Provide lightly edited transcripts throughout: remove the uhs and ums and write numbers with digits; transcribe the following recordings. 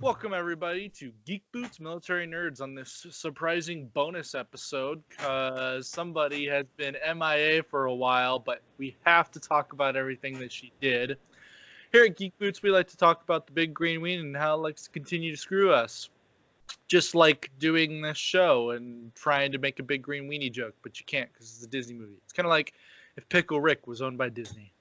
Welcome everybody to Geek Boots Military Nerds on this surprising bonus episode because somebody has been MIA for a while, but we have to talk about everything that she did. Here at Geek Boots, we like to talk about the big green weenie and how it likes to continue to screw us. Just like doing this show and trying to make a big green weenie joke, but you can't because it's a Disney movie. It's kind of like if Pickle Rick was owned by Disney.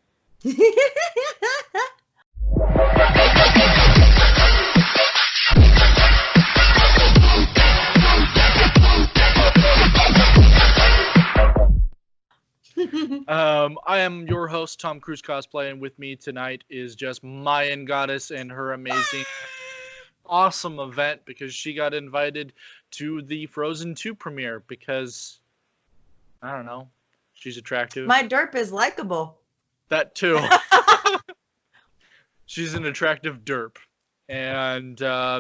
I am your host, Tom Cruise Cosplay, and with me tonight is just Mayan Goddess and her amazing, awesome event because she got invited to the Frozen 2 premiere because, I don't know, she's attractive. My derp is likable. That too. She's an attractive derp, and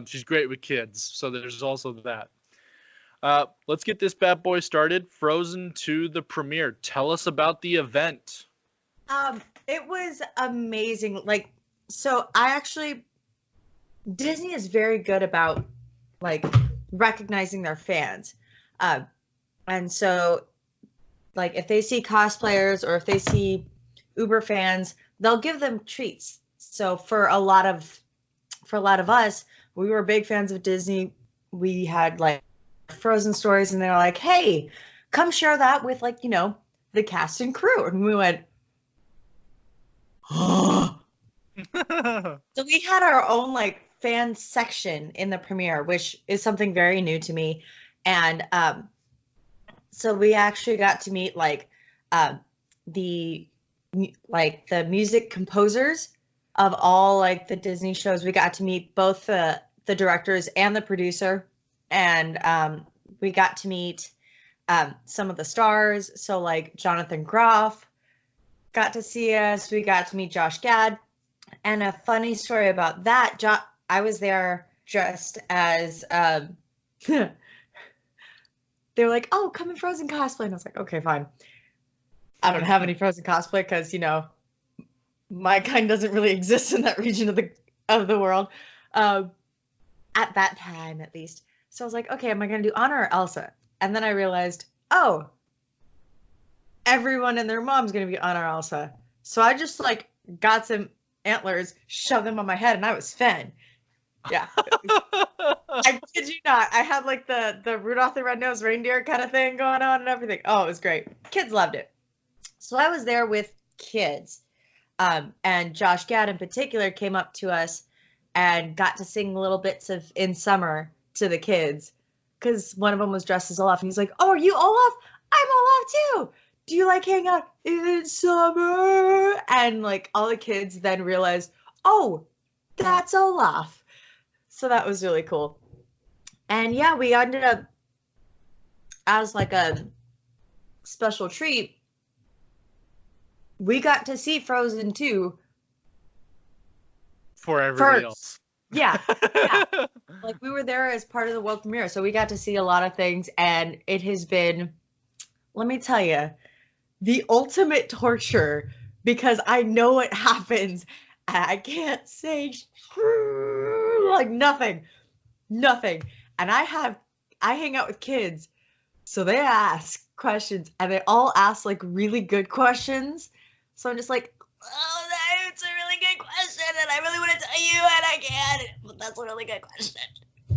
she's great with kids, so there's also that. Let's get this bad boy started. Frozen 2, the premiere. Tell us about the event. It was amazing. Disney is very good about recognizing their fans. And so if they see cosplayers or if they see Uber fans, they'll give them treats. So for a lot of us, we were big fans of Disney. We had Frozen stories, and they were like, hey, come share that with the cast and crew. And we went, oh. So we had our own fan section in the premiere, which is something very new to me. And so we actually got to meet the music composers of all the Disney shows. We got to meet both the directors and the producer. And we got to meet some of the stars. So Jonathan Groff got to see us. We got to meet Josh Gad. And a funny story about that, I was there just as they were like, oh, come in Frozen cosplay. And I was like, okay, fine. I don't have any Frozen cosplay because, my kind doesn't really exist in that region of the world. At that time, at least. So I was like, okay, am I going to do Anna or Elsa? And then I realized, oh, everyone and their mom's going to be Anna or Elsa. So I just got some antlers, shoved them on my head, and I was Finn. Yeah. I kid you not. I had the Rudolph the Red-Nosed Reindeer kind of thing going on and everything. Oh, it was great. Kids loved it. So I was there with kids. And Josh Gad in particular came up to us and got to sing little bits of In Summer to the kids, because one of them was dressed as Olaf, and he's like, oh, are you Olaf? I'm Olaf too. Do you hang out in summer? And all the kids then realized, oh, that's Olaf. So that was really cool. And yeah, we ended up as a special treat, we got to see Frozen 2 for everybody else. Yeah. We were there as part of the world premiere, so we got to see a lot of things, and it has been, let me tell you, the ultimate torture, because I know it happens, and I can't say nothing. And I hang out with kids, so they ask questions, and they all ask really good questions, so I'm just oh, that's a really good question, and I really want to tell you, and I can't. But that's a really good question.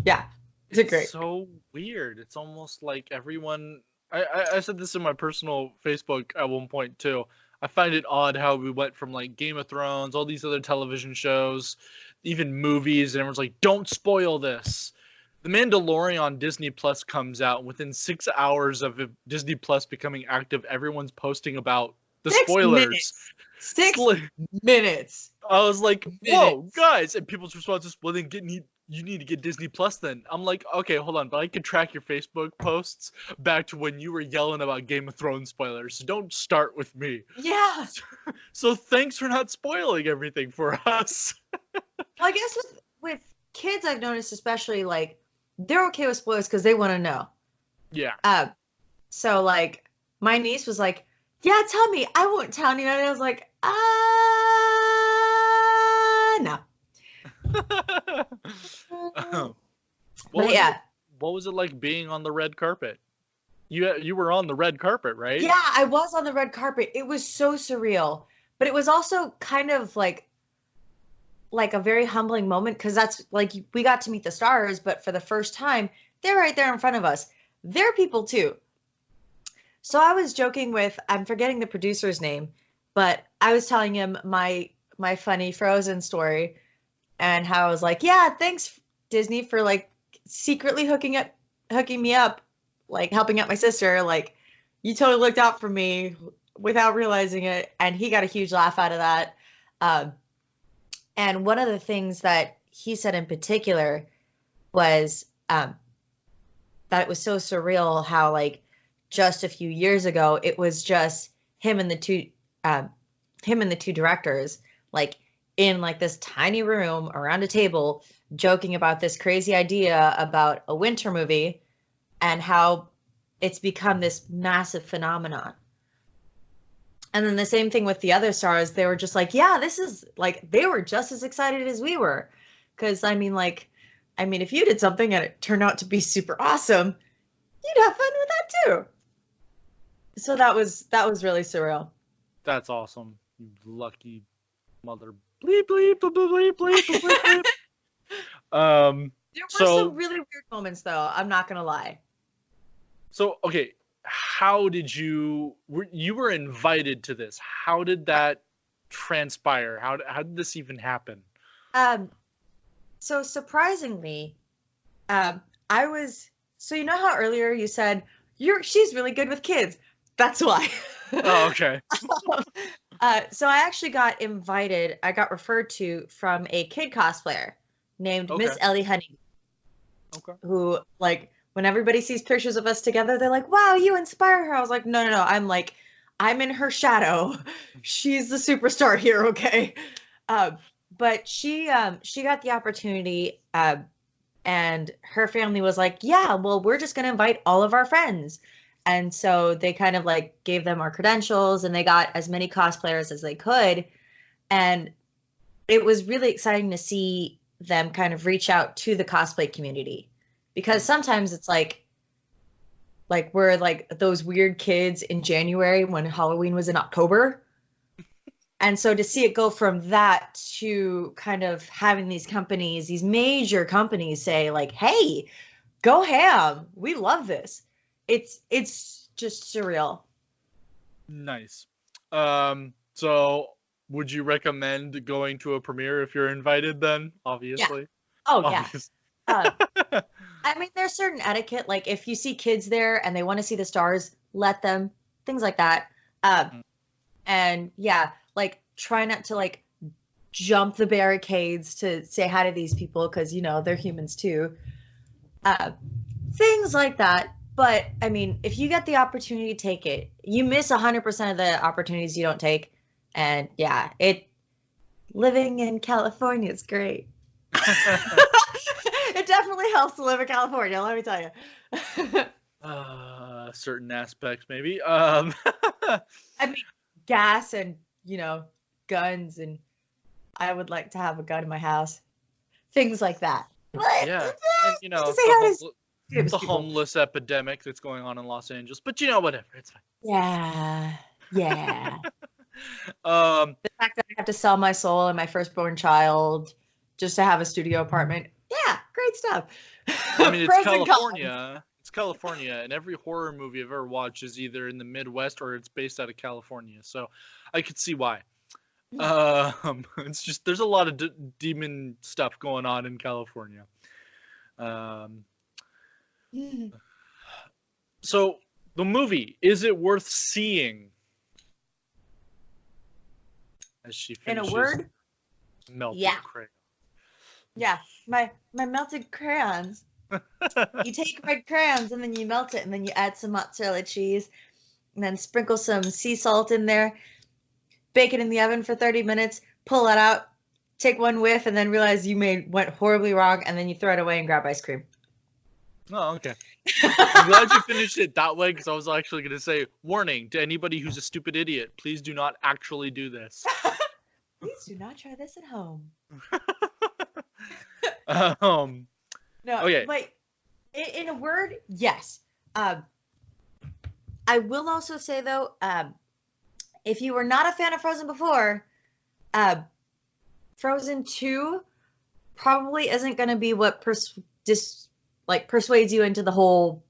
Yeah, it's great. So weird. It's almost like everyone. I said this in my personal Facebook at one point too. I find it odd how we went from Game of Thrones, all these other television shows, even movies, and everyone's like, "Don't spoil this." The Mandalorian on Disney Plus comes out, and within 6 hours of Disney Plus becoming active, everyone's posting about the spoilers. 6 minutes. I was like, whoa, guys. And people's response is, well, then you need to get Disney Plus then. I'm like, okay, hold on. But I can track your Facebook posts back to when you were yelling about Game of Thrones spoilers. So don't start with me. Yeah. So thanks for not spoiling everything for us. Well, I guess with kids, I've noticed especially, they're okay with spoilers because they want to know. Yeah. So, my niece was like, yeah, tell me. I won't tell anyone. And I was like, no. What was it like being on the red carpet? You were on the red carpet, right? Yeah, I was on the red carpet. It was so surreal, but it was also kind of like a very humbling moment because that's like we got to meet the stars, but for the first time, they're right there in front of us. They're people too. So I was joking with, I'm forgetting the producer's name, but I was telling him my funny Frozen story and how I was like, yeah, thanks Disney for like secretly hooking me up, like helping out my sister. Like you totally looked out for me without realizing it. And he got a huge laugh out of that. And one of the things that he said in particular was that it was so surreal how like just a few years ago it was just him and the two directors like in like this tiny room around a table joking about this crazy idea about a winter movie and how it's become this massive phenomenon. And then the same thing with the other stars. They were just like, yeah, this is like, they were just as excited as we were. Because I mean, if you did something and it turned out to be super awesome, you'd have fun with that too. So that was really surreal. That's awesome. You lucky mother. Bleep, bleep, bleep, bleep, bleep, bleep, bleep. There were some really weird moments, though. I'm not going to lie. So, okay. How did you were invited to this? How did that transpire? How did this even happen? So surprisingly, so you know how earlier you said she's really good with kids. That's why. Oh, okay. So I actually got invited. I got referred to from a kid cosplayer named Miss Ellie Honey. Okay. Who like. When everybody sees pictures of us together, they're like, wow, you inspire her. I was like, no. I'm in her shadow. She's the superstar here, okay? But she got the opportunity, and her family was like, yeah, well, we're just going to invite all of our friends. And so they kind of like gave them our credentials, and they got as many cosplayers as they could. And it was really exciting to see them kind of reach out to the cosplay community. Because sometimes it's like we're like those weird kids in January when Halloween was in October. And so to see it go from that to kind of having these companies, these major companies say like, hey, go ham. We love this. It's just surreal. Nice. So would you recommend going to a premiere if you're invited then? Obviously. Yeah. Oh, yeah. I mean, there's certain etiquette, like if you see kids there and they want to see the stars, let them, things like that. And yeah, like try not to like jump the barricades to say hi to these people because, you know, they're humans too. Things like that. But I mean, if you get the opportunity to take it, you miss 100% of the opportunities you don't take. And yeah, living in California is great. It definitely helps to live in California, let me tell you. Certain aspects, maybe. I mean, gas and, you know, guns, and I would like to have a gun in my house. Things like that. Yeah, and, you know, the homeless epidemic that's going on in Los Angeles. But, you know, whatever, it's fine. Yeah. The fact that I have to sell my soul and my firstborn child just to have a studio apartment. Yeah, great stuff. I mean, it's California. It's California, and every horror movie I've ever watched is either in the Midwest or it's based out of California. So I could see why. It's just there's a lot of demon stuff going on in California. So the movie, is it worth seeing? As she finishes. In a word? Melted crayon. Yeah, my melted crayons. You take red crayons and then you melt it and then you add some mozzarella cheese and then sprinkle some sea salt in there. Bake it in the oven for 30 minutes, pull it out, take one whiff, and then realize you went horribly wrong, and then you throw it away and grab ice cream. Oh, okay. I'm glad you finished it that way, because I was actually going to say, warning to anybody who's a stupid idiot, please do not actually do this. Please do not try this at home. No, okay. In a word, yes. I will also say though, if you were not a fan of Frozen before, Frozen 2 probably isn't going to be what persuades you into the whole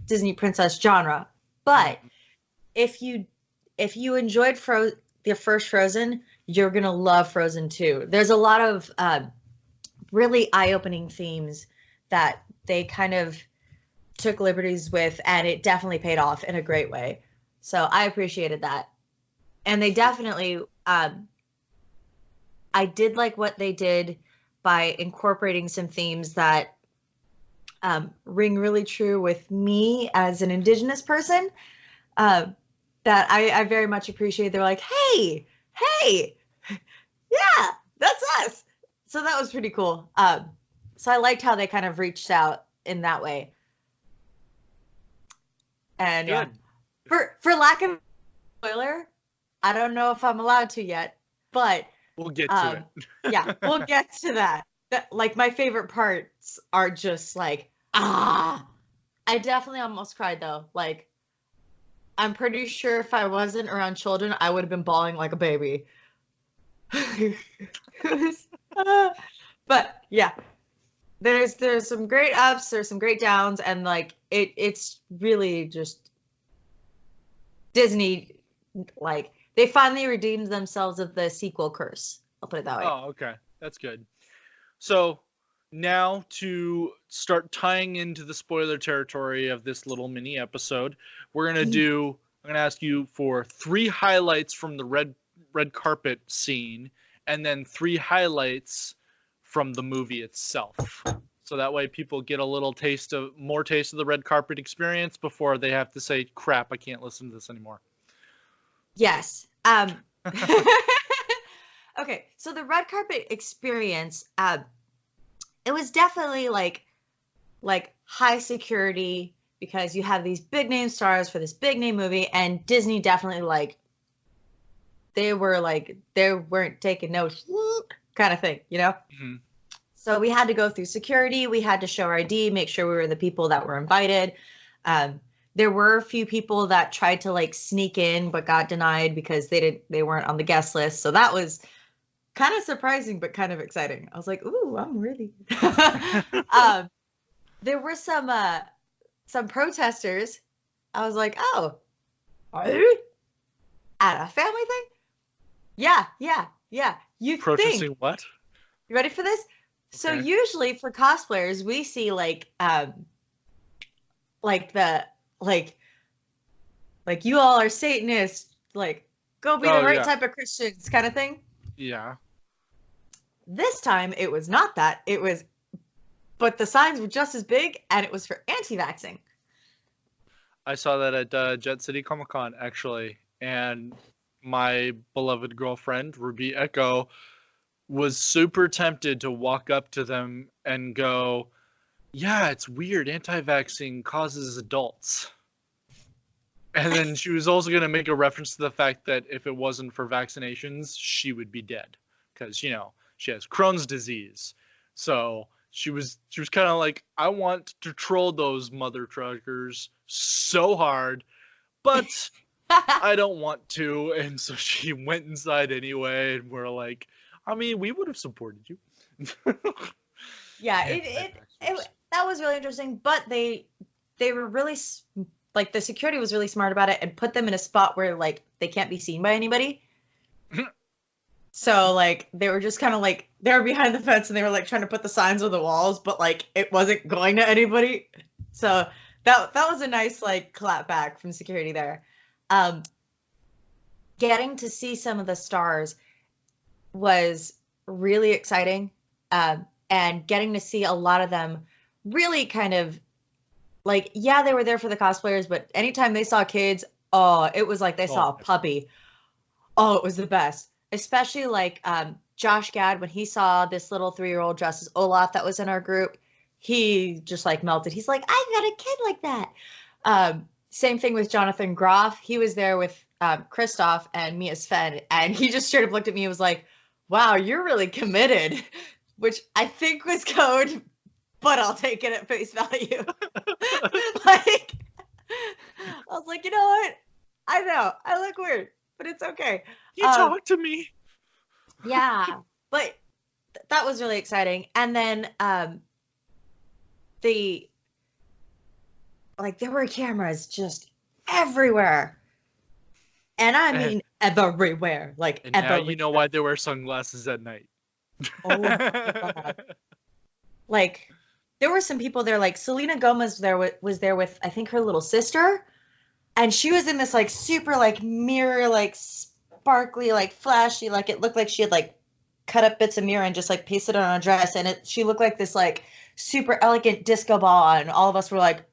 Disney princess genre. But if you enjoyed the first Frozen, you're going to love Frozen 2. There's a lot of really eye-opening themes that they kind of took liberties with, and it definitely paid off in a great way. So I appreciated that. And they definitely, I did like what they did by incorporating some themes that ring really true with me as an Indigenous person, that I very much appreciate. They're like, hey, yeah, that's us. So that was pretty cool. So I liked how they kind of reached out in that way. And yeah, for lack of spoiler, I don't know if I'm allowed to yet, but we'll get to it. Yeah, we'll get to that. Like my favorite parts are just like, I definitely almost cried though. Like, I'm pretty sure if I wasn't around children, I would have been bawling like a baby. But yeah, there's some great ups, there's some great downs, and like it's really just Disney, like they finally redeemed themselves of the sequel curse. I'll put it that way. Oh, okay. That's good. So now to start tying into the spoiler territory of this little mini episode, I'm gonna ask you for 3 highlights from the red carpet scene, and then 3 highlights from the movie itself. So that way people get a little more taste of the red carpet experience before they have to say, crap, I can't listen to this anymore. Yes. Okay, so the red carpet experience, it was definitely like high security because you have these big name stars for this big name movie, and Disney definitely they weren't taking notes kind of thing, you know? Mm-hmm. So we had to go through security. We had to show our ID, make sure we were the people that were invited. There were a few people that tried to sneak in but got denied because they weren't on the guest list. So that was kind of surprising but kind of exciting. I was like, ooh, I'm really. There were some protesters. I was like, oh, are you at a family thing? Yeah. You protesting think what? You ready for this? Okay. So usually for cosplayers, we see you all are Satanists, go be the right type of Christians kind of thing. Yeah. This time it was not that. But the signs were just as big, and it was for anti-vaxxing. I saw that at Jet City Comic Con, actually, and my beloved girlfriend, Ruby Echo, was super tempted to walk up to them and go, yeah, it's weird, anti-vaxxing causes adults. And then she was also going to make a reference to the fact that if it wasn't for vaccinations, she would be dead. Because, she has Crohn's disease. So she was kind of like, I want to troll those mother truckers so hard, but I don't want to. And so she went inside anyway, and we're like, I mean, we would have supported you. Yeah, that was really interesting, but they were really the security was really smart about it and put them in a spot where they can't be seen by anybody. So they were just kind of they were behind the fence, and they were trying to put the signs on the walls, but it wasn't going to anybody. So that was a nice clap back from security there. Getting to see some of the stars was really exciting, and getting to see a lot of them really kind of they were there for the cosplayers, but anytime they saw kids, it was like they saw a puppy. Oh, it was the best. Especially Josh Gad, when he saw this little 3-year-old dressed as Olaf that was in our group, he just melted. He's like, I've got a kid like that. Same thing with Jonathan Groff. He was there with Kristoff and Mia Sven, and he just straight up looked at me and was like, wow, you're really committed, which I think was code but I'll take it at face value. Like, I was like, you know what? I know I look weird, but it's okay. You talk to me. Yeah, but that was really exciting. And then there were cameras just everywhere. And I mean everywhere. Like and everywhere. now you know why they wear sunglasses at night. Oh my God. Like, there were some people there, like Selena Gomez was there with, I think, her little sister. And she was in this like super like mirror, like sparkly, like flashy, like it looked like she had like cut up bits of mirror and just like pasted it on a dress. And she looked like this like super elegant disco ball. And all of us were like,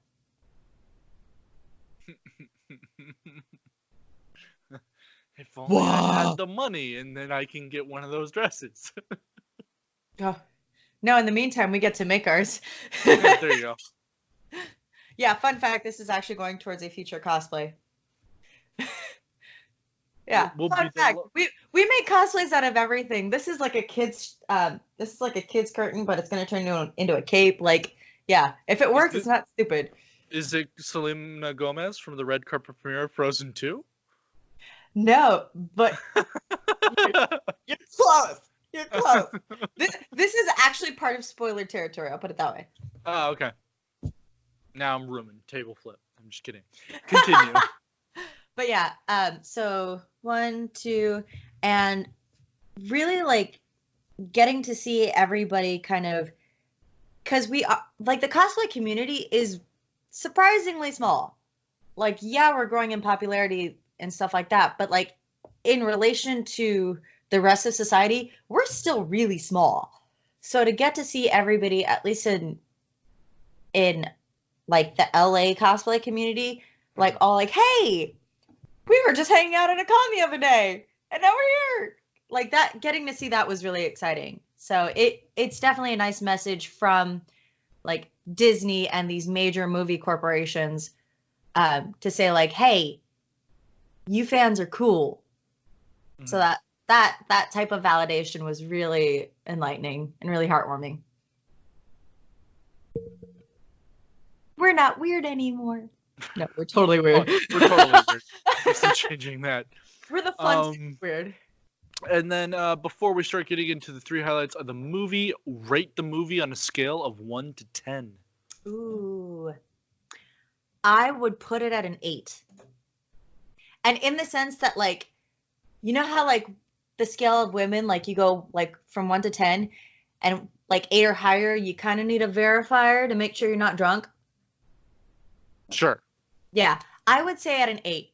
if only I had the money, and then I can get one of those dresses. Oh. No, in the meantime, we get to make ours. Yeah, there you go. Yeah, fun fact, this is actually going towards a future cosplay. Yeah, fun fact. We make cosplays out of everything. This is like a kid's curtain, but it's gonna turn into a cape. Like, yeah, if it works, it's not stupid. Is it Selena Gomez from the red carpet premiere of Frozen 2? No, but you're close. You're close. This is actually part of spoiler territory. I'll put it that way. Oh, okay. Now I'm ruined. Table flip. I'm just kidding. Continue. But yeah, so 1, 2, and really like getting to see everybody kind of, because we are like the cosplay community is surprisingly small. Like, yeah, we're growing in popularity and stuff like that, but like in relation to the rest of society, we're still really small. So to get to see everybody, at least in like the LA cosplay community, like all like, hey, we were just hanging out at a con the other day, and now we're here. Like that, getting to see that was really exciting. So it's definitely a nice message from like Disney and these major movie corporations to say like, hey, you fans are cool. Mm-hmm. So that type of validation was really enlightening and really heartwarming. We're not weird anymore. No, we're totally weird. Oh, we're totally weird. Just changing that. We're the fun weird. And then before we start getting into the 3 highlights of the movie, rate the movie on a scale of 1 to 10. Ooh. I would put it at an 8. And in the sense that, like, you know how, like, the scale of women, like, you go, like, from 1 to 10, and, like, 8 or higher, you kind of need a verifier to make sure you're not drunk? Sure. Yeah. I would say at an 8.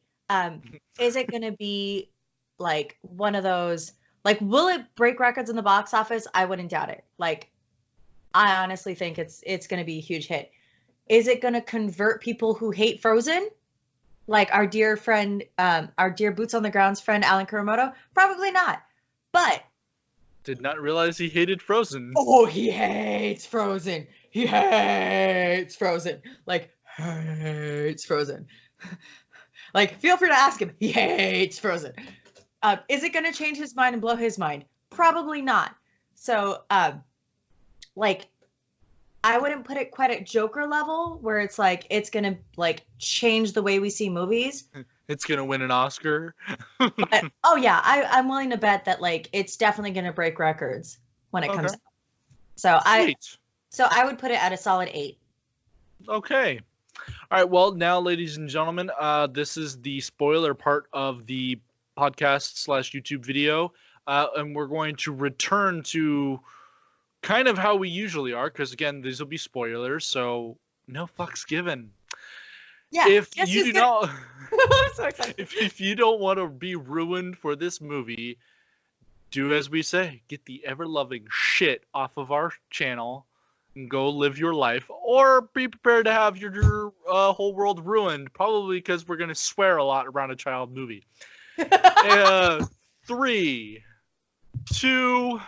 Is it going to be, like, one of those, like, will it break records in the box office? I wouldn't doubt it. Like, I honestly think it's going to be a huge hit. Is it going to convert people who hate Frozen? Like our dear friend, our dear Boots on the Ground's friend, Alan Kuramoto? Probably not. But. Did not realize he hated Frozen. Oh, he hates Frozen. He hates Frozen. Like, hates Frozen. Like, feel free to ask him. He hates Frozen. Is it going to change his mind and blow his mind? Probably not. So, like, I wouldn't put it quite at Joker level, where it's like it's going to, like, change the way we see movies. It's going to win an Oscar. But, oh, yeah. I'm willing to bet that, like, it's definitely going to break records when it comes out. So, I would put it at a solid 8. Okay. All right. Well, now, ladies and gentlemen, this is the spoiler part of the podcast/YouTube video. And we're going to return to kind of how we usually are, because again, these will be spoilers, so no fucks given. Yeah. If you do not, I'm so excited. If you don't want to be ruined for this movie, do as we say: get the ever-loving shit off of our channel and go live your life, or be prepared to have your whole world ruined, probably because we're gonna swear a lot around a child movie. 3, 2,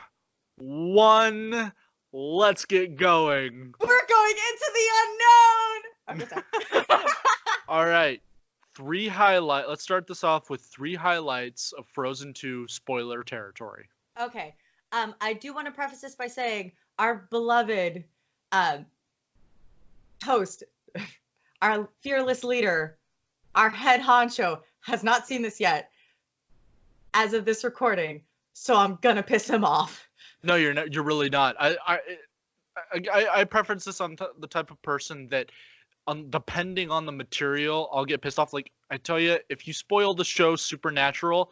1, let's get going. We're going into the unknown. I'm just All right. 3 highlights. Let's start this off with 3 highlights of Frozen 2 spoiler territory. Okay. I do want to preface this by saying our beloved host, our fearless leader, our head honcho has not seen this yet as of this recording, so I'm gonna piss him off. No, you're not. You're really not. I preference this on the type of person that, depending on the material, I'll get pissed off. Like, I tell you, if you spoil the show Supernatural,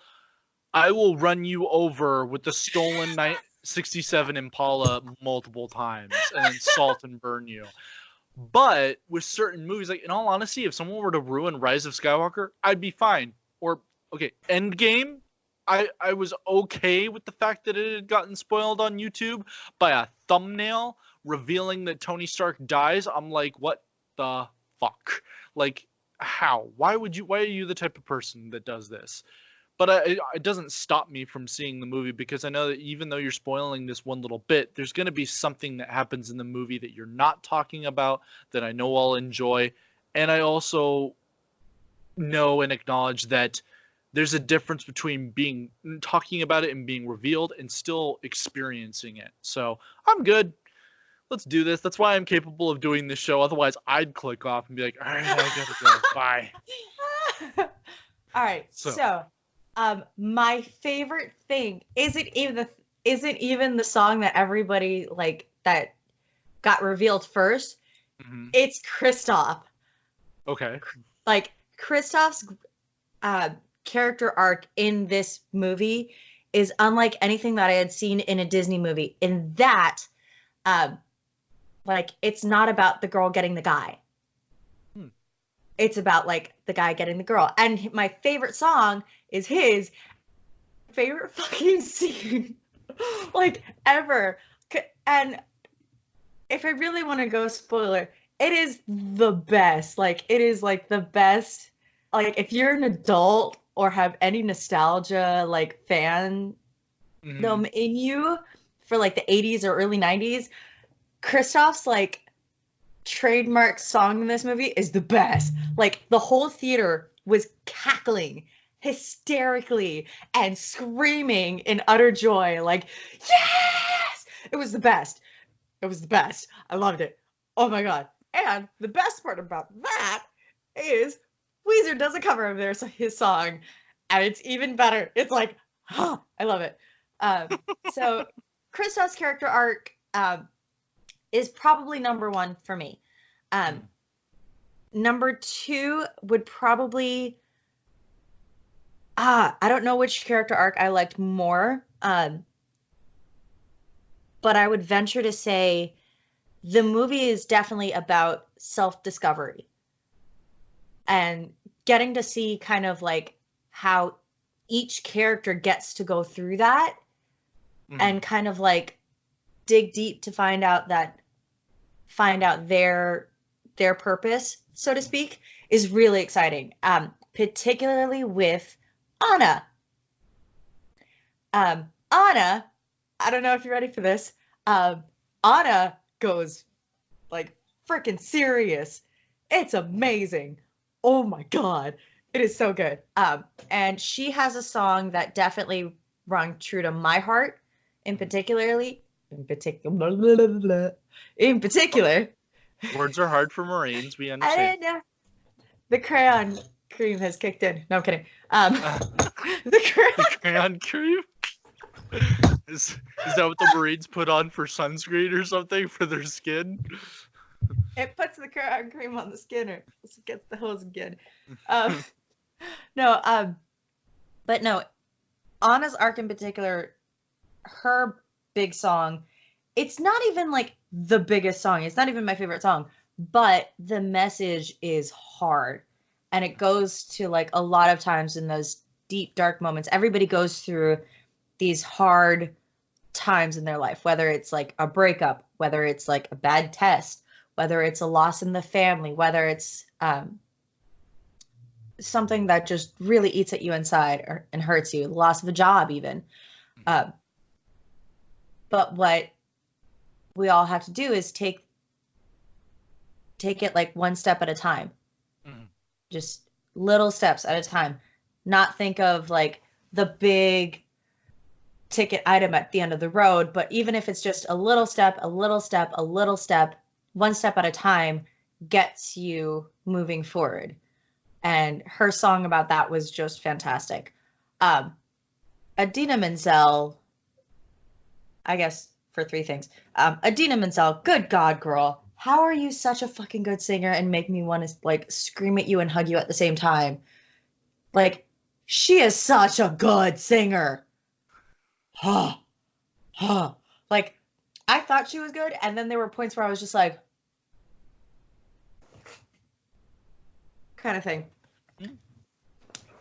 I will run you over with the stolen 67 Impala multiple times and then salt and burn you. But with certain movies, like, in all honesty, if someone were to ruin Rise of Skywalker, I'd be fine. Or, okay, Endgame, I was okay with the fact that it had gotten spoiled on YouTube by a thumbnail revealing that Tony Stark dies. I'm like, what the fuck? Like, how? Why are you the type of person that does this? But it doesn't stop me from seeing the movie, because I know that even though you're spoiling this one little bit, there's going to be something that happens in the movie that you're not talking about that I know I'll enjoy. And I also know and acknowledge that there's a difference between talking about it and being revealed and still experiencing it. So I'm good. Let's do this. That's why I'm capable of doing this show. Otherwise, I'd click off and be like, all right, I gotta go. Bye. All right. So my favorite thing isn't even the song that everybody like that got revealed first. Mm-hmm. It's Kristoff. Okay. Like, Kristoff's character arc in this movie is unlike anything that I had seen in a Disney movie. In that, like, it's not about the girl getting the guy. It's about, like, the guy getting the girl. And my favorite song is his favorite fucking scene, like, ever. And if I really want to go spoiler, it is the best. Like, it is, like, the best. Like, if you're an adult or have any nostalgia, like, fandom in you for, like, the 80s or early 90s, Kristoff's, like, trademark song in this movie is the best. Like, the whole theater was cackling hysterically and screaming in utter joy, like, yes! It was the best. It was the best. I loved it. Oh my god. And the best part about that is Weezer does a cover of his song, and it's even better. It's like, I love it. So Kristoff's character arc is probably number one for me. Number two would probably, I don't know which character arc I liked more, but I would venture to say the movie is definitely about self-discovery and getting to see kind of like how each character gets to go through that and kind of like dig deep to find out their purpose, so to speak, is really exciting. Particularly with Anna. Anna, I don't know if you're ready for this. Anna goes like freaking serious. It's amazing. Oh my god. It is so good. And she has a song that definitely rung true to my heart in particular. Words are hard for Marines, we understand. And the crayon cream has kicked in. No, I'm kidding. The crayon cream? Is that what the Marines put on for sunscreen or something for their skin? It puts the crayon cream on the skin, or it gets the hose again. But no, Anna's arc in particular, her big song, it's not even like the biggest song. It's not even my favorite song, but the message is hard. And it goes to like a lot of times in those deep, dark moments, everybody goes through these hard times in their life, whether it's like a breakup, whether it's like a bad test, whether it's a loss in the family, whether it's something that just really eats at you inside and hurts you, loss of a job even. But what we all have to do is take it like one step at a time. Just little steps at a time. Not think of like the big ticket item at the end of the road, but even if it's just a little step, one step at a time, gets you moving forward. And her song about that was just fantastic. Adina Menzel, I guess for 3 things. Adina Menzel, good God, girl. How are you such a fucking good singer and make me want to like scream at you and hug you at the same time? Like, she is such a good singer. Huh. Huh. Like, I thought she was good, and then there were points where I was just like, kind of thing.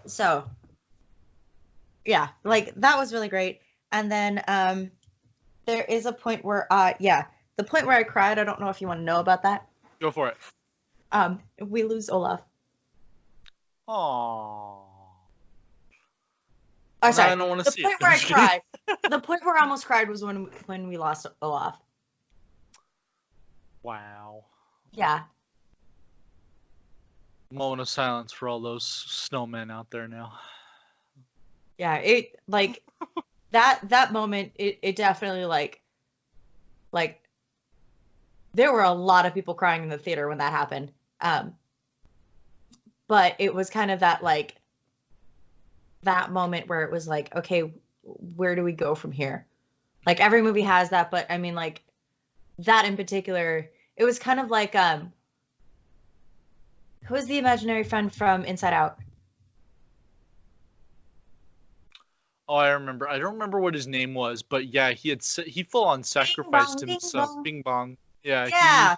So, yeah, like, that was really great. And then there is a point where, the point where I cried, I don't know if you want to know about that. Go for it. We lose Olaf. Aww. Oh, sorry. I don't want to see it. The point where I cried, the point where I almost cried was when we lost Olaf. Wow. Yeah. Moment of silence for all those snowmen out there now. Yeah, it like that moment. It definitely like there were a lot of people crying in the theater when that happened. But it was kind of that like that moment where it was like, okay, where do we go from here? Like every movie has that, but I mean like that in particular, it was kind of like who is the imaginary friend from Inside Out? Oh, I remember. I don't remember what his name was, but yeah, he full on sacrificed himself. Bing bong. Yeah. Yeah.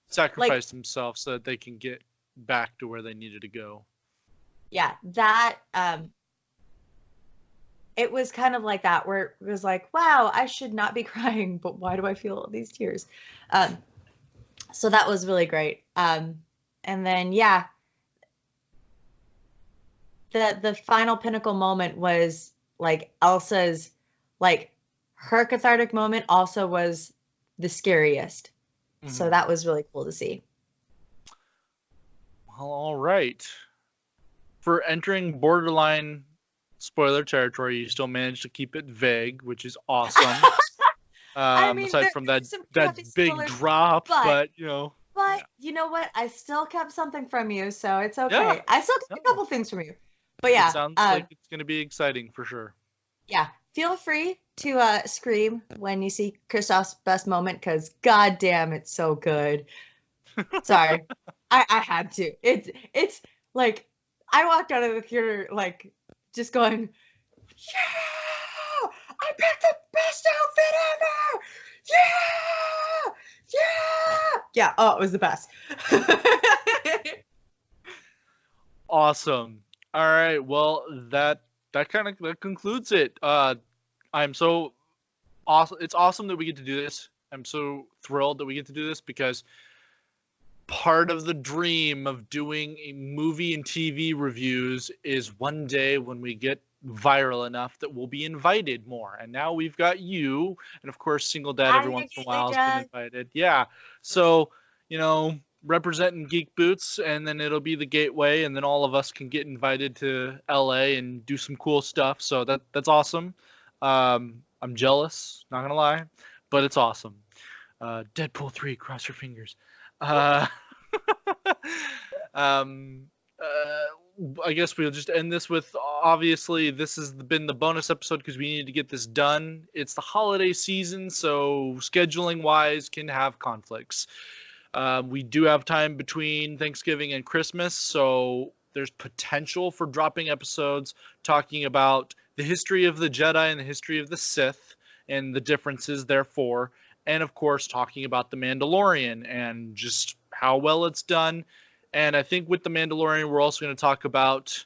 He sacrificed himself so that they can get back to where they needed to go. Yeah, that it was kind of like that where it was like, wow, I should not be crying, but why do I feel all these tears? So that was really great. And then yeah, the final pinnacle moment was like Elsa's, like her cathartic moment also was the scariest. Mm-hmm. So that was really cool to see. Well, all right. For entering borderline spoiler territory, you still managed to keep it vague, which is awesome. I mean, aside from that big spoilers, drop, but you know. But yeah. You know what? I still kept something from you, so it's okay. Yeah. I still kept a couple things from you. But yeah. It sounds like it's going to be exciting for sure. Yeah. Feel free to scream when you see Kristoff's best moment, because goddamn, it's so good. Sorry. I had to. It's like, I walked out of the theater, like, just going, yeah! I picked the best outfit ever! Yeah! Yeah! Yeah, oh, it was the best. Awesome. All right, well, that concludes it. I'm so awesome. It's awesome that we get to do this. I'm so thrilled that we get to do this, because part of the dream of doing a movie and TV reviews is one day when we get viral enough that we'll be invited more. And now we've got you, and of course Single Dad every once in a while has been invited. Yeah. So, you know, representing Geek Boots, and then it'll be the gateway, and then all of us can get invited to LA and do some cool stuff. So that's awesome. I'm jealous, not gonna lie, but it's awesome. Deadpool 3, cross your fingers. I guess we'll just end this with, obviously, this has been the bonus episode because we need to get this done. It's the holiday season, so scheduling-wise can have conflicts. We do have time between Thanksgiving and Christmas, so there's potential for dropping episodes talking about the history of the Jedi and the history of the Sith and the differences therefore, and of course talking about The Mandalorian and just how well it's done. And I think with The Mandalorian, we're also going to talk about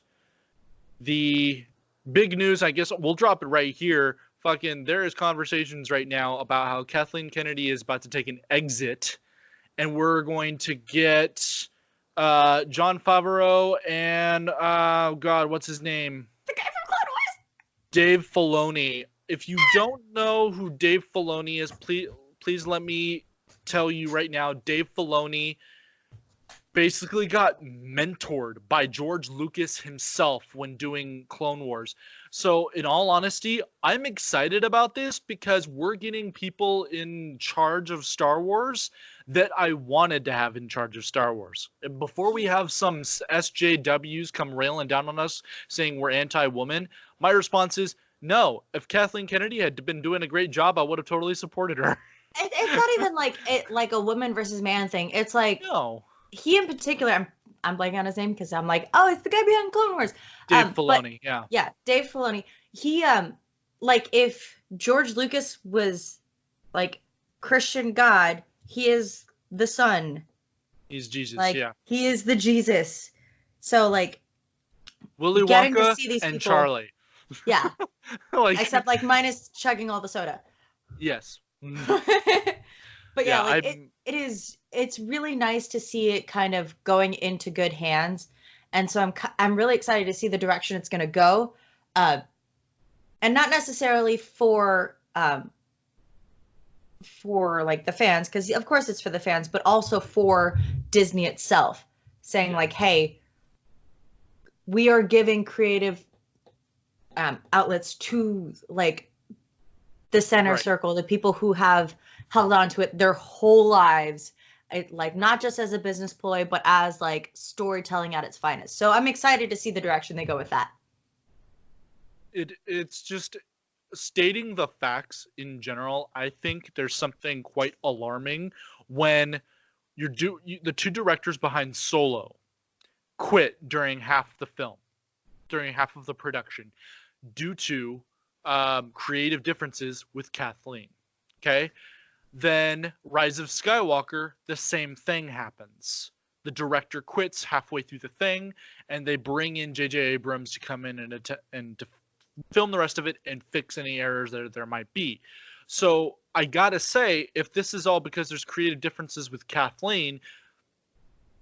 the big news. I guess we'll drop it right here. Fucking, there is conversations right now about how Kathleen Kennedy is about to take an exit, and we're going to get Jon Favero and God, what's his name? The guy from Clone Wars. Dave Filoni. If you don't know who Dave Filoni is, please let me tell you right now. Dave Filoni basically got mentored by George Lucas himself when doing Clone Wars. So, in all honesty, I'm excited about this because we're getting people in charge of Star Wars that I wanted to have in charge of Star Wars. And before we have some SJWs come railing down on us saying we're anti-woman, my response is no. If Kathleen Kennedy had been doing a great job, I would have totally supported her. It's not even like a woman versus man thing. It's like No. He in particular, I'm blanking on his name because I'm like, oh, it's the guy behind Clone Wars. Dave Filoni, Yeah, Dave Filoni. He like if George Lucas was like Christian God, he is the son. He's Jesus, like, he is the Jesus. So like Willy Wonka and people, Charlie. Yeah. Except like minus chugging all the soda. Yes. But yeah, like it's really nice to see it kind of going into good hands, and so I'm really excited to see the direction it's going to go, and not necessarily for like the fans, because of course it's for the fans, but also for Disney itself, saying like, hey, we are giving creative outlets to like the center circle, the people who have held on to it their whole lives, like not just as a business ploy, but as like storytelling at its finest. So I'm excited to see the direction they go with that. It's just stating the facts in general. I think there's something quite alarming when the two directors behind Solo quit during half the film, during half of the production, due to creative differences with Kathleen. Okay. Then Rise of Skywalker, the same thing happens. The director quits halfway through the thing, and they bring in J.J. Abrams to come in and to film the rest of it and fix any errors that there might be. So I gotta say, if this is all because there's creative differences with Kathleen,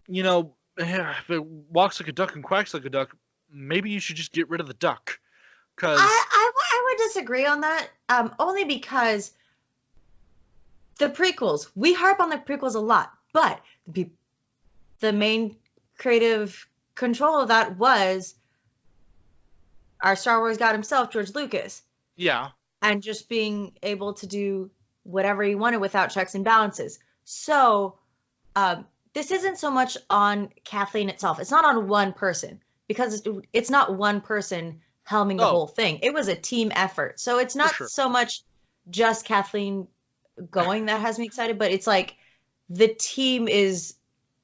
if it walks like a duck and quacks like a duck, maybe you should just get rid of the duck. Cause I would disagree on that, only because the prequels, we harp on the prequels a lot, but the main creative control of that was our Star Wars god himself, George Lucas. Yeah. And just being able to do whatever he wanted without checks and balances. So this isn't so much on Kathleen itself. It's not on one person, because it's not one person helming the whole thing. It was a team effort. So it's not so much just Kathleen going that has me excited, but it's like the team is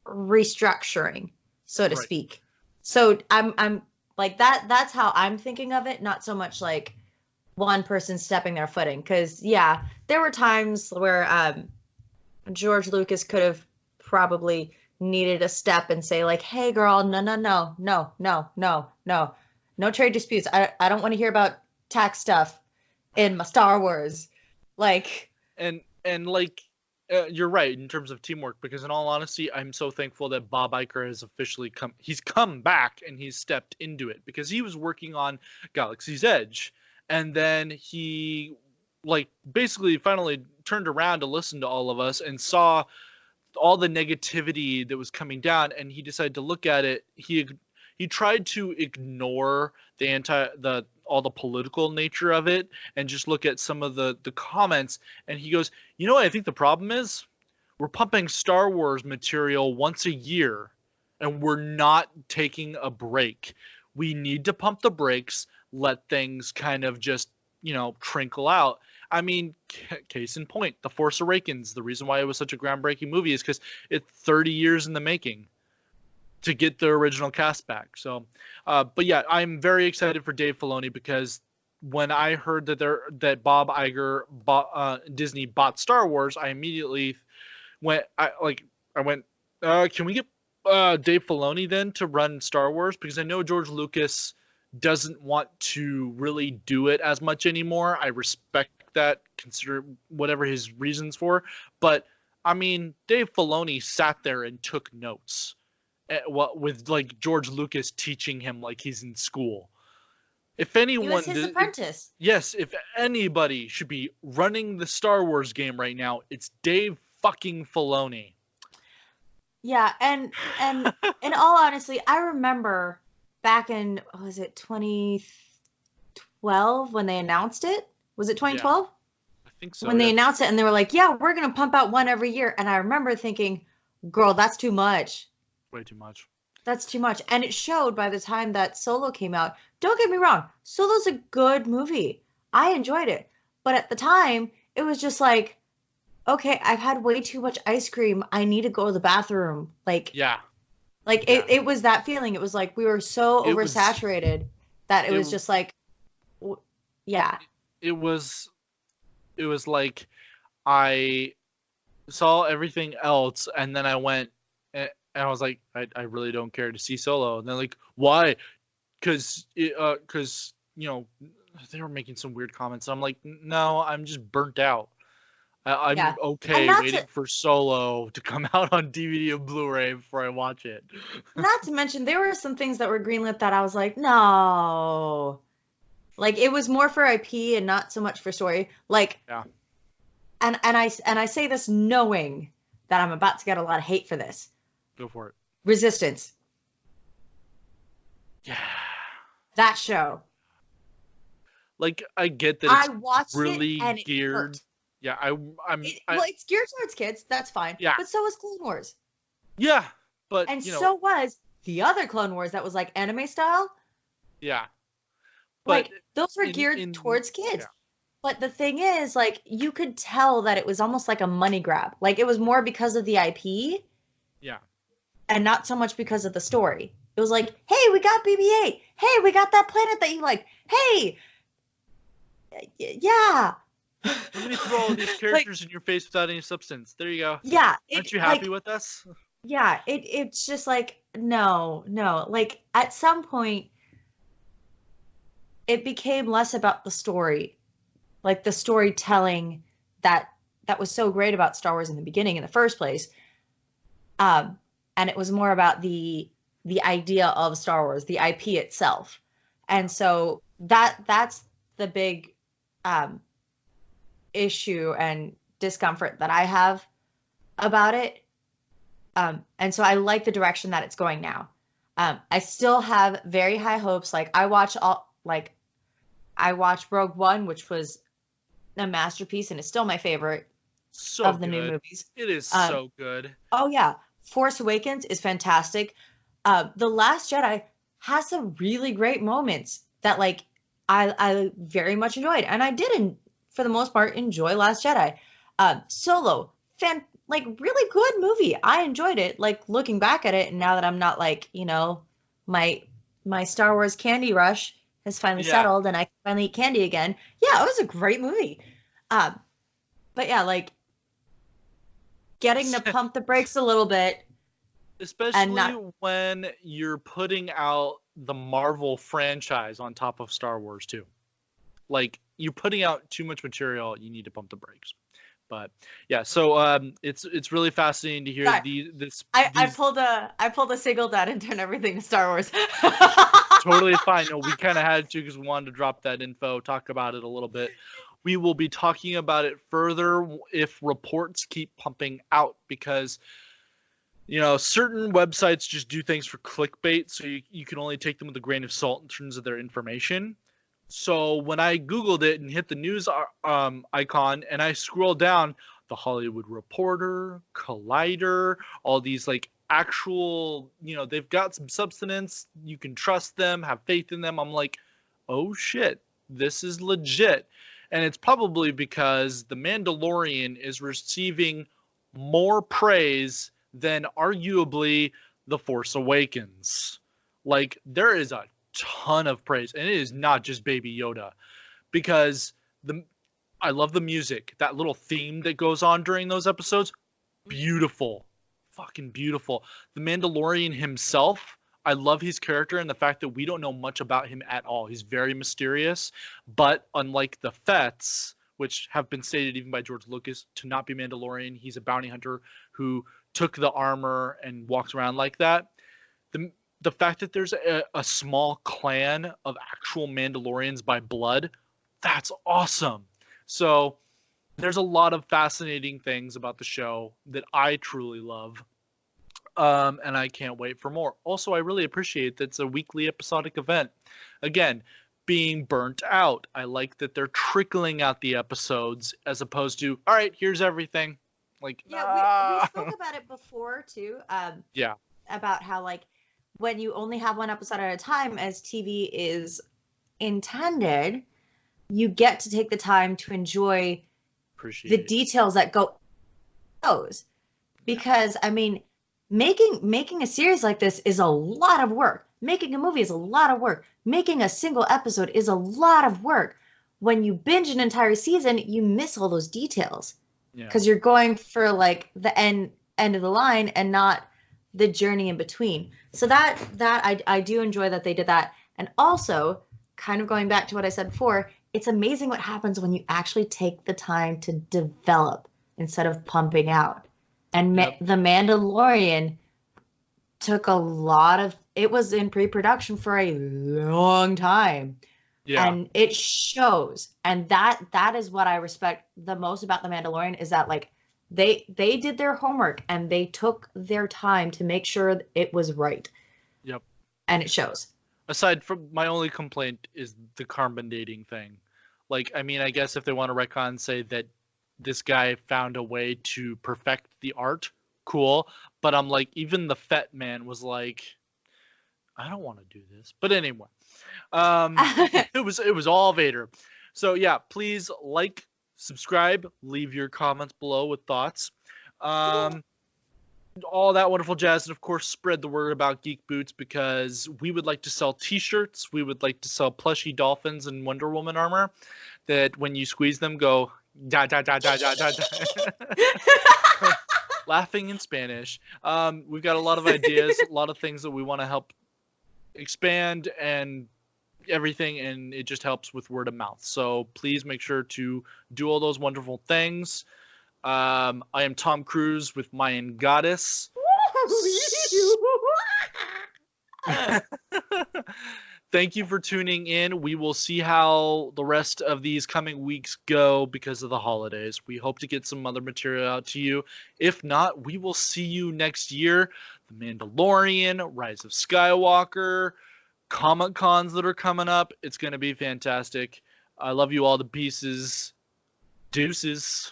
restructuring, so to speak. So I'm like that's how I'm thinking of it, not so much like one person stepping their footing, because there were times where George Lucas could have probably needed a step and say like, hey girl, no trade disputes. I don't want to hear about tax stuff in my Star Wars. Like, and like you're right in terms of teamwork, because in all honesty, I'm so thankful that Bob Iger has officially come back and he's stepped into it, because he was working on Galaxy's Edge, and then he like basically finally turned around to listen to all of us and saw all the negativity that was coming down, and he decided to look at it. He tried to ignore all the political nature of it and just look at some of the comments, and he goes, you know what I think the problem is? We're pumping Star Wars material once a year and we're not taking a break. We need to pump the brakes, let things kind of just, trickle out. I mean, case in point, The Force Awakens, the reason why it was such a groundbreaking movie is because it's 30 years in the making to get the original cast back. So, but yeah, I'm very excited for Dave Filoni, because when I heard that Bob Iger Disney bought Star Wars, I immediately went, can we get Dave Filoni then to run Star Wars? Because I know George Lucas doesn't want to really do it as much anymore. I respect that, consider whatever his reasons for. But I mean, Dave Filoni sat there and took notes. With like George Lucas teaching him like he's in school. If anyone, he was his apprentice. Yes, if anybody should be running the Star Wars game right now, it's Dave fucking Filoni. Yeah, and in all honesty, I remember back in, was it 2012 when they announced it? Was it Yeah, 2012? I think so. When they Yeah, announced it and they were like, "Yeah, we're gonna pump out one every year." And I remember thinking, "Girl, that's too much. way too much. That's too much." And it showed by the time that Solo came out. Don't get me wrong, Solo's a good movie. I enjoyed it. But at the time, it was just like, okay, I've had way too much ice cream. I need to go to the bathroom. Yeah, Like yeah. it was that feeling. It was like we were so It was oversaturated that it it was just like, yeah, it was it was like I saw everything else, and then I went and I was like, I really don't care to see Solo. And they're like, why? Because they were making some weird comments. I'm like, no, I'm just burnt out. I'm yeah. And okay waiting for Solo to come out on DVD and Blu-ray before I watch it. not to mention there were some things that were greenlit that I was like, no. Like it was more for IP and not so much for story. Like Yeah, and I say this knowing that I'm about to get a lot of hate for this. go for it. Resistance. Yeah, That show. like I get that I it's watched it really and it geared. hurt. Yeah, Well, it's geared towards kids, that's fine. yeah, But so was Clone Wars. yeah, but And so was the other Clone Wars that was like anime style. yeah, but Like those were in geared in towards yeah, kids. But the thing is, like, you could tell that it was almost like a money grab. Like it was more because of the IP yeah, and not so much because of the story. It was like, hey, we got BB-8. Hey, we got that planet that you like. Hey, yeah. let me throw all these Like, characters in your face without any substance. There you go. yeah, Aren't you happy with us? it's just like, no, no. Like at some point, it became less about the story, like the storytelling that that was so great about Star Wars in the beginning in the first place. And it was more about the idea of Star Wars, the IP itself. And so that's the big um, issue and discomfort that I have about it. And so I like the direction that it's going now. I still have very high hopes. I watched Rogue One, which was a masterpiece and is still my favorite So of the new good. movies. It is Um, so good. oh yeah, Force Awakens is fantastic. The Last Jedi has some really great moments that like I very much enjoyed, and I did, for the most part, enjoy Last Jedi. Solo, like really good movie. I enjoyed it. Like looking back at it, and now that I'm not like my my Star Wars candy rush has finally Yeah. settled, and I can finally eat candy again. Yeah, it was a great movie. Um, but yeah, like getting to pump the brakes a little bit and Especially not. when you're putting out the Marvel franchise on top of Star Wars too. Like you're putting out too much material, you need to pump the brakes. But yeah, so it's really fascinating to hear Sorry, I pulled a single dad and turned everything to Star Wars. totally fine. No, we kind of had to because we wanted to drop that info, talk about it a little bit. We will be talking about it further if reports keep pumping out because certain websites just do things for clickbait, so you can only take them with a grain of salt in terms of their information. So when I Googled it and hit the news icon and I scroll down, the Hollywood Reporter, Collider, all these like actual, they've got some substance. You can trust them, have faith in them. I'm like, oh shit, this is legit. And it's probably because The Mandalorian is receiving more praise than arguably The Force Awakens. Like there is a ton of praise, and it is not just Baby Yoda, because I love the music. That little theme that goes on during those episodes, beautiful, fucking beautiful. The Mandalorian himself, I love his character and the fact that we don't know much about him at all. He's very mysterious, but unlike the Fets, which have been stated even by George Lucas to not be Mandalorian, he's a bounty hunter who took the armor and walks around like that. The fact that there's a small clan of actual Mandalorians by blood, that's awesome. So there's a lot of fascinating things about the show that I truly love. And I can't wait for more. Also, I really appreciate that it's a weekly episodic event. Again, being burnt out. I like that they're trickling out the episodes as opposed to, all right, here's everything. Like, Yeah, we spoke about it before too. Yeah. About how like when you only have one episode at a time, as TV is intended, you get to take the time to enjoy the details that go those. Because I mean, making a series like this is a lot of work. Making a movie is a lot of work. Making a single episode is a lot of work. When you binge an entire season, you miss all those details. Because you're going for like the end of the line and not the journey in between. So that I do enjoy that they did that. And also, kind of going back to what I said before, it's amazing what happens when you actually take the time to develop instead of pumping out. And The Mandalorian took a lot of, it was in pre-production for a long time. Yeah. And it shows. And that is what I respect the most about The Mandalorian, is that like they did their homework and they took their time to make sure it was right. Yep. And it shows. Aside from, my only complaint is the carbon dating thing. Like, I mean, I guess if they want to retcon, say that this guy found a way to perfect the art, cool. But I'm like, even the Fett man was like, I don't want to do this. But anyway, it was all Vader. So yeah, please like, subscribe, leave your comments below with thoughts. All that wonderful jazz, and of course spread the word about Geek Boots, because we would like to sell t-shirts, we would like to sell plushy dolphins and Wonder Woman armor that when you squeeze them go da da da da da da, da. Laughing in Spanish. We've got a lot of ideas, a lot of things that we want to help expand and everything, and it just helps with word of mouth. So please make sure to do all those wonderful things. I am Tom Cruise with Mayan Goddess. Thank you for tuning in. We will see how the rest of these coming weeks go because of the holidays. We hope to get some other material out to you. If not, we will see you next year. The Mandalorian, Rise of Skywalker, Comic-Cons that are coming up. It's going to be fantastic. I love you all to pieces. Deuces.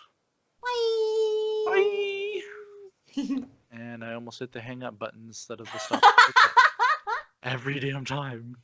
Bye. Bye. And I almost hit the hang up button instead of the stop. Every damn time.